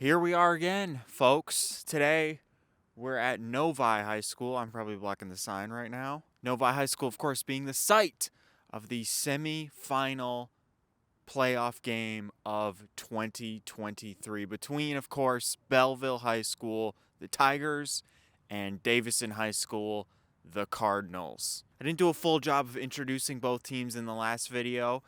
Here we are again, folks. Today, we're at Novi High School. I'm probably blocking the sign right now. Novi High School, of course, being the site of the semifinal playoff game of 2023 between, of course, Belleville High School, the Tigers, and Davison High School, the Cardinals. I didn't do a full job of introducing both teams in the last video,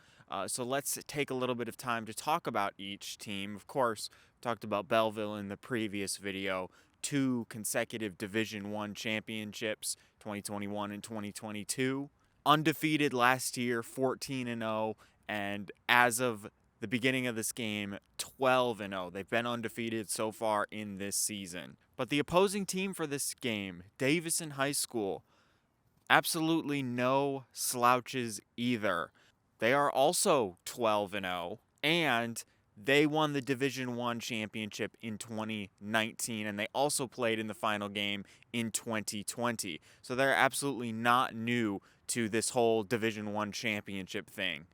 so let's take a little bit of time to talk about each team. Of course, we talked about Belleville in the previous video. 2 consecutive Division I championships, 2021 and 2022. Undefeated last year, 14-0, and as of the beginning of this game, 12-0. They've been undefeated so far in this season. But the opposing team for this game, Davison High School, absolutely no slouches either. They are also 12-0, and they won the Division I championship in 2019, and they also played in the final game in 2020. So they're absolutely not new to this whole Division I championship thing.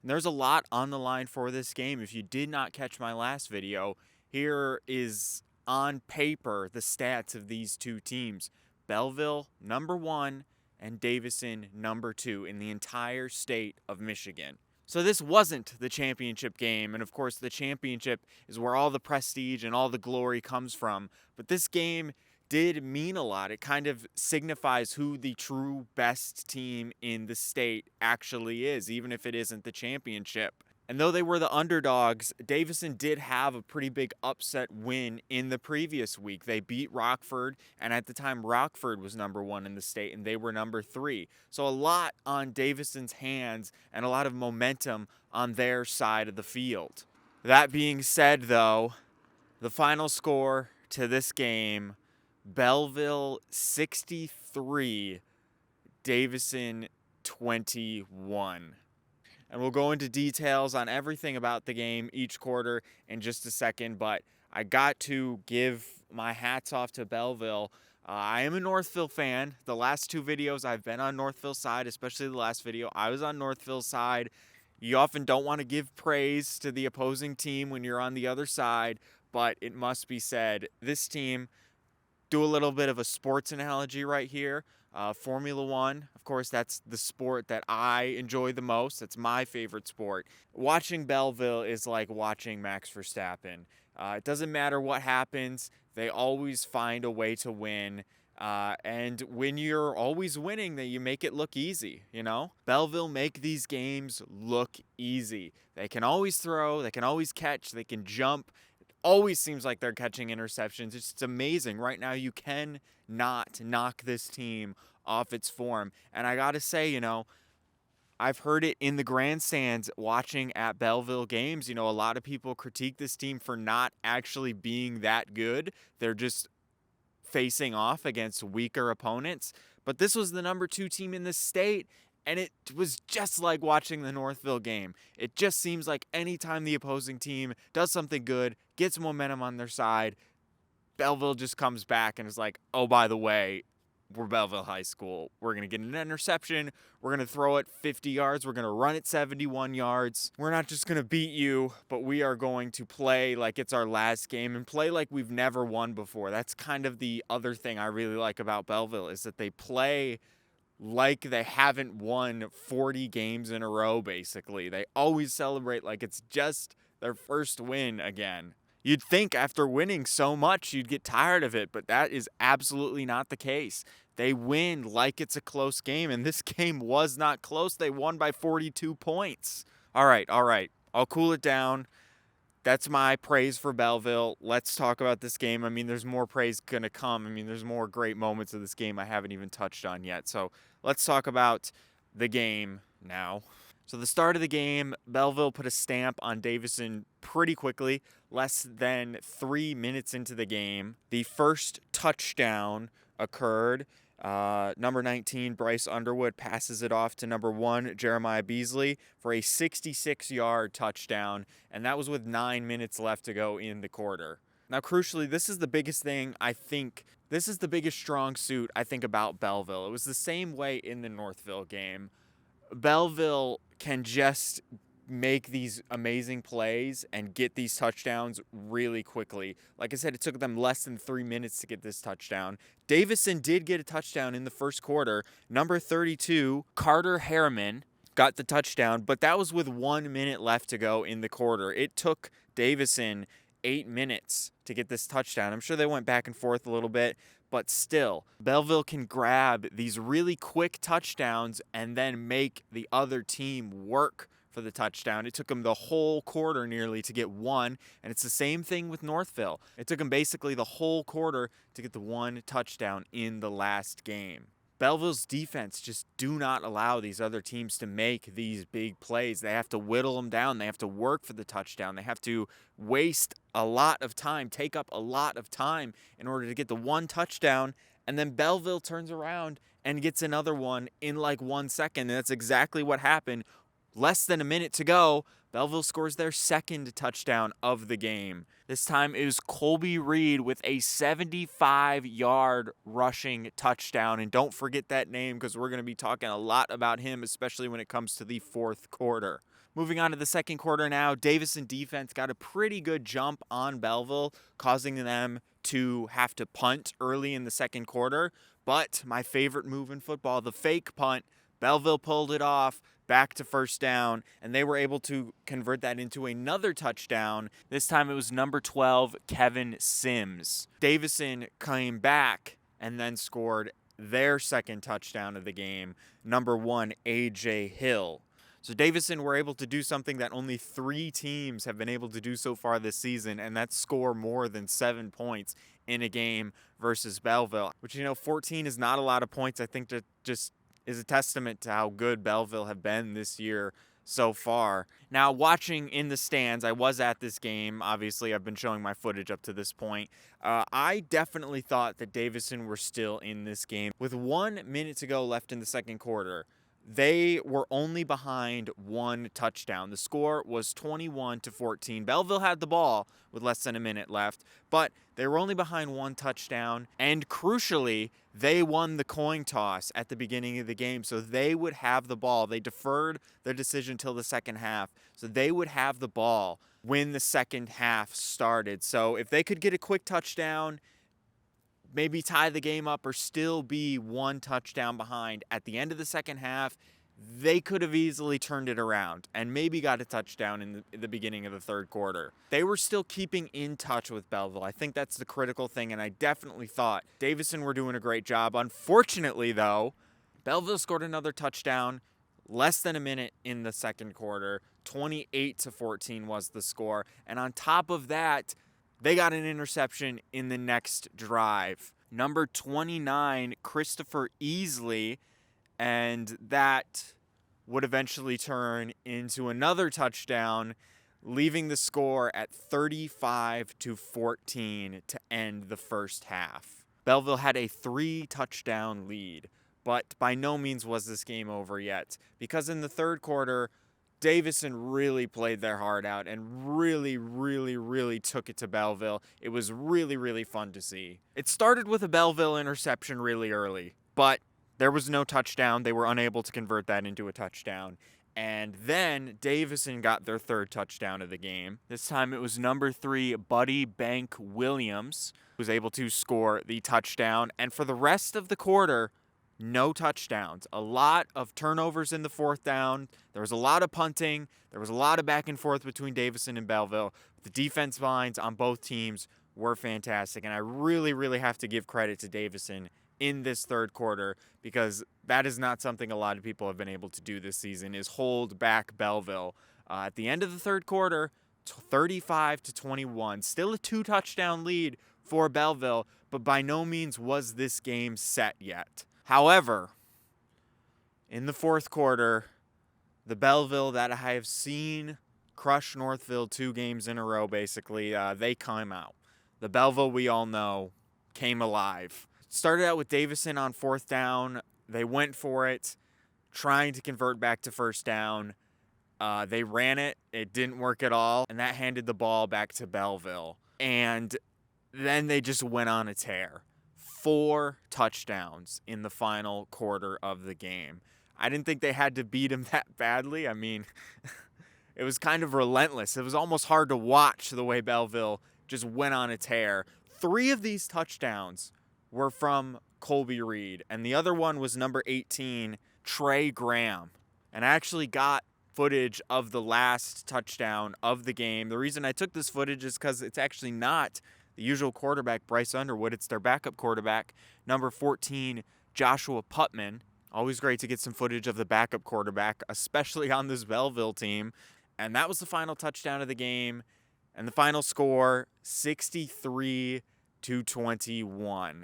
And there's a lot on the line for this game. If you did not catch my last video, here is on paper the stats of these two teams. Belleville, number 1, and Davison, number 2 in the entire state of Michigan. So this wasn't the championship game, and of course the championship is where all the prestige and all the glory comes from. But this game did mean a lot. It kind of signifies who the true best team in the state actually is, even if it isn't the championship. And though they were the underdogs, Davison did have a pretty big upset win in the previous week. They beat Rockford, and at the time Rockford was number 1 in the state, and they were number 3. So a lot on Davison's hands and a lot of momentum on their side of the field. That being said, though, the final score to this game, Belleville 63, Davison 21. And we'll go into details on everything about the game each quarter in just a second, but I got to give my hats off to Belleville. I am a Northville fan. The last 2 videos I've been on Northville's side, especially the last video, I was on Northville's side. You often don't want to give praise to the opposing team when you're on the other side, but it must be said, this team, do a little bit of a sports analogy right here. Formula One, of course, that's the sport that I enjoy the most. That's my favorite sport. Watching Belleville is like watching Max Verstappen. It doesn't matter what happens. They always find a way to win. And when you're always winning, you make it look easy, you know? Belleville make these games look easy. They can always throw. They can always catch. They can jump. Always seems like they're catching interceptions. It's just amazing. Right now, you can not knock this team off its form. And I got to say, I've heard it in the grandstands watching at Belleville games. A lot of people critique this team for not actually being that good. They're just facing off against weaker opponents. But this was the number 2 team in the state, and it was just like watching the Northville game. It just seems like anytime the opposing team does something good, gets momentum on their side, Belleville just comes back and is like, oh, by the way, we're Belleville High School. We're going to get an interception. We're going to throw it 50 yards. We're going to run it 71 yards. We're not just going to beat you, but we are going to play like it's our last game and play like we've never won before. That's kind of the other thing I really like about Belleville is that they play like they haven't won 40 games in a row, basically. They always celebrate like it's just their first win again. You'd think after winning so much, you'd get tired of it, but that is absolutely not the case. They win like it's a close game, and this game was not close. They won by 42 points. All right. I'll cool it down. That's my praise for Belleville. Let's talk about this game. I mean, there's more praise going to come. I mean, there's more great moments of this game I haven't even touched on yet. So let's talk about the game now. So the start of the game, Belleville put a stamp on Davison pretty quickly, less than 3 minutes into the game. The first touchdown occurred. Number 19, Bryce Underwood passes it off to number 1, Jeremiah Beasley, for a 66-yard touchdown, and that was with 9 minutes left to go in the quarter. Now, crucially, this is the biggest thing I think. This is the biggest strong suit I think about Belleville. It was the same way in the Northville game. Belleville can just make these amazing plays and get these touchdowns really quickly. Like I said, it took them less than 3 minutes to get this touchdown. Davison did get a touchdown in the first quarter. Number 32, Carter Harriman, got the touchdown, but that was with 1 minute left to go in the quarter. It took Davison 8 minutes to get this touchdown. I'm sure they went back and forth a little bit, but still, Belleville can grab these really quick touchdowns and then make the other team work for the touchdown. It took them the whole quarter nearly to get one, and it's the same thing with Northville. It took them basically the whole quarter to get the one touchdown in the last game. Belleville's defense just do not allow these other teams to make these big plays. They have to whittle them down. They have to work for the touchdown. They have to waste a lot of time, take up a lot of time in order to get the one touchdown. And then Belleville turns around and gets another one in like 1 second. And that's exactly what happened. Less than a minute to go, Belleville scores their second touchdown of the game. This time it was Colby Reed with a 75-yard rushing touchdown. And don't forget that name because we're going to be talking a lot about him, especially when it comes to the fourth quarter. Moving on to the second quarter now, Davison defense got a pretty good jump on Belleville, causing them to have to punt early in the second quarter. But my favorite move in football, the fake punt, Belleville pulled it off. Back to first down, and they were able to convert that into another touchdown. This time it was number 12, Kevin Sims. Davison came back and then scored their second touchdown of the game, number 1, A.J. Hill. So Davison were able to do something that only 3 teams have been able to do so far this season, and that's score more than 7 points in a game versus Belleville, which, 14 is not a lot of points. I think that just is a testament to how good Belleville have been this year so far. Now, watching in the stands, I was at this game. Obviously, I've been showing my footage up to this point. I definitely thought that Davison were still in this game. With 1 minute to go left in the second quarter, they were only behind 1 touchdown. The score was 21-14. Belleville had the ball with less than a minute left, but they were only behind 1 touchdown. And crucially, they won the coin toss at the beginning of the game, so they would have the ball. They deferred their decision till the second half, so they would have the ball when the second half started. So if they could get a quick touchdown, maybe tie the game up or still be 1 touchdown behind at the end of the second half, they could have easily turned it around and maybe got a touchdown in the beginning of the third quarter. They were still keeping in touch with Belleville. I think that's the critical thing, and I definitely thought Davison were doing a great job. Unfortunately, though, Belleville scored another touchdown less than a minute in the second quarter. 28-14 was the score. And on top of that, they got an interception in the next drive. Number 29, Christopher Easley, and that would eventually turn into another touchdown, leaving the score at 35-14 to end the first half. Belleville had a 3-touchdown lead, but by no means was this game over yet, because in the third quarter, Davison really played their heart out and really took it to Belleville. It was really fun to see. It started with a Belleville interception really early, but there was no touchdown. They were unable to convert that into a touchdown. And then Davison got their third touchdown of the game. This time it was number 3, Buddy Bank Williams, who was able to score the touchdown. And for the rest of the quarter, no touchdowns. A lot of turnovers in the fourth down. There was a lot of punting. There was a lot of back and forth between Davison and Belleville. The defense lines on both teams were fantastic. And I really have to give credit to Davison in this third quarter, because that is not something a lot of people have been able to do this season, is hold back Belleville. At the end of the third quarter, 35-21. Still a 2-touchdown lead for Belleville, but by no means was this game set yet. However, in the fourth quarter, the Belleville that I have seen crush Northville 2 games in a row, basically, they came out. The Belleville we all know came alive. Started out with Davison on fourth down. They went for it, trying to convert back to first down. They ran it. It didn't work at all, and that handed the ball back to Belleville. And then they just went on a tear. 4 touchdowns in the final quarter of the game. I didn't think they had to beat him that badly. I mean, It was kind of relentless. It was almost hard to watch the way Belleville just went on a tear. 3 of these touchdowns were from Colby Reed, and the other one was number 18, Trey Graham. And I actually got footage of the last touchdown of the game. The reason I took this footage is because it's actually not the usual quarterback, Bryce Underwood. It's their backup quarterback, number 14, Joshua Putman. Always great to get some footage of the backup quarterback, especially on this Belleville team. And that was the final touchdown of the game. And the final score, 63-21.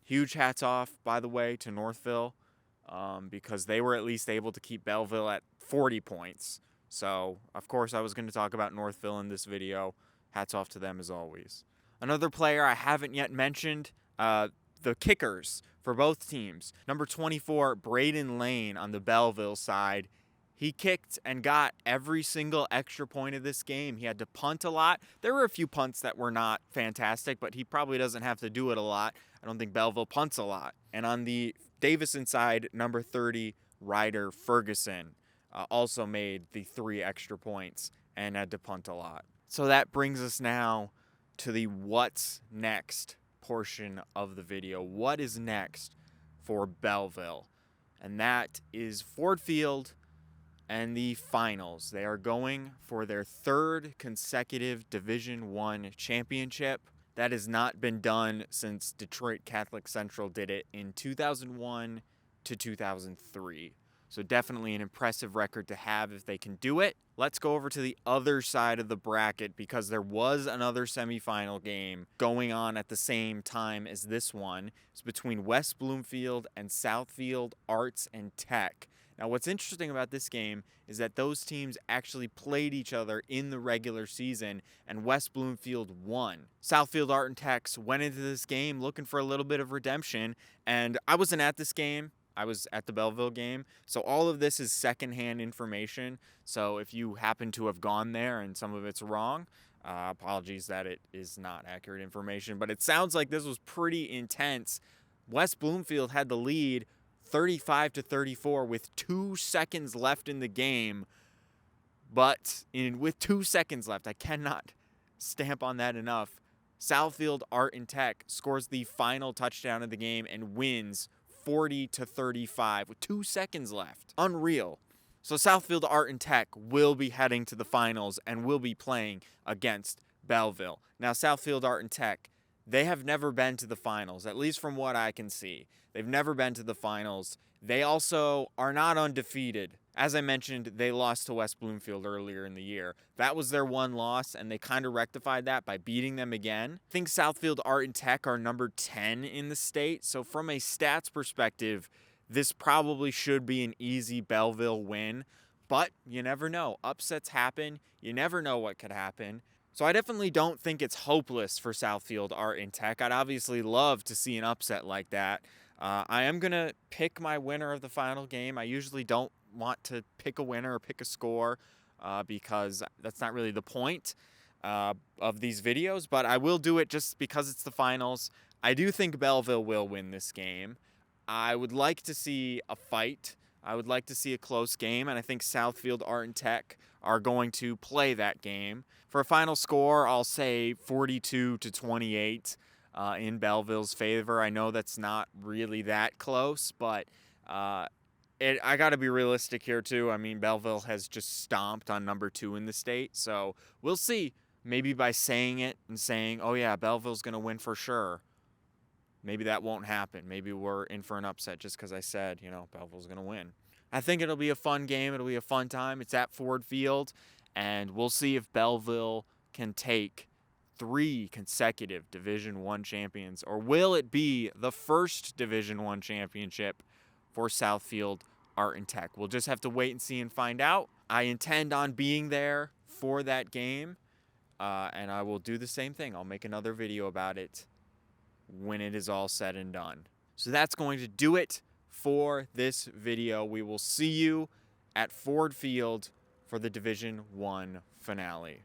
Huge hats off, by the way, to Northville, because they were at least able to keep Belleville at 40 points. So, of course, I was going to talk about Northville in this video. Hats off to them as always. Another player I haven't yet mentioned, the kickers for both teams. Number 24, Braden Lane on the Belleville side. He kicked and got every single extra point of this game. He had to punt a lot. There were a few punts that were not fantastic, but he probably doesn't have to do it a lot. I don't think Belleville punts a lot. And on the Davison side, number 30, Ryder Ferguson, also made the 3 extra points and had to punt a lot. So that brings us now to the what's next portion of the video. What is next for Belleville? And that is Ford Field and the finals. They are going for their 3rd consecutive Division I championship. That has not been done since Detroit Catholic Central did it in 2001 to 2003. So definitely an impressive record to have if they can do it. Let's go over to the other side of the bracket because there was another semifinal game going on at the same time as this one. It's between West Bloomfield and Southfield Arts and Tech. Now, what's interesting about this game is that those teams actually played each other in the regular season, and West Bloomfield won. Southfield Art and Techs went into this game looking for a little bit of redemption, and I wasn't at this game. I was at the Belleville game, so all of this is secondhand information. So if you happen to have gone there and some of it's wrong, apologies that it is not accurate information, but it sounds like this was pretty intense. West Bloomfield had the lead 35-34 with 2 seconds left in the game. But with 2 seconds left, I cannot stamp on that enough. Southfield Art and Tech scores the final touchdown of the game and wins 40-35 with 2 seconds left. Unreal. So Southfield Art and Tech will be heading to the finals and will be playing against Belleville. Now, Southfield Art and Tech, they have never been to the finals, at least from what I can see. They've never been to the finals. They also are not undefeated. As I mentioned, they lost to West Bloomfield earlier in the year. That was their one loss, and they kind of rectified that by beating them again. I think Southfield Art and Tech are number 10 in the state, so from a stats perspective, this probably should be an easy Belleville win. But you never know. Upsets happen. You never know what could happen. So I definitely don't think it's hopeless for Southfield Art and Tech. I'd obviously love to see an upset like that. I am going to pick my winner of the final game. I usually don't want to pick a winner or pick a score because that's not really the point of these videos, but I will do it just because it's the finals. I do think Belleville will win this game. I would like to see a fight. I would like to see a close game, and I think Southfield Art and Tech are going to play that game. For a final score, I'll say 42-28 in Belleville's favor. I know that's not really that close, but I got to be realistic here too. I mean, Belleville has just stomped on number 2 in the state, so we'll see. Maybe by saying it and saying, oh yeah, Belleville's going to win for sure, maybe that won't happen. Maybe we're in for an upset just because I said, Belleville's going to win. I think it'll be a fun game. It'll be a fun time. It's at Ford Field, and we'll see if Belleville can take 3 consecutive Division I champions, or will it be the first Division I championship for Southfield Art and Tech? We'll just have to wait and see and find out. I intend on being there for that game, and I will do the same thing. I'll make another video about it when it is all said and done. So that's going to do it for this video. We will see you at Ford Field for the Division I finale.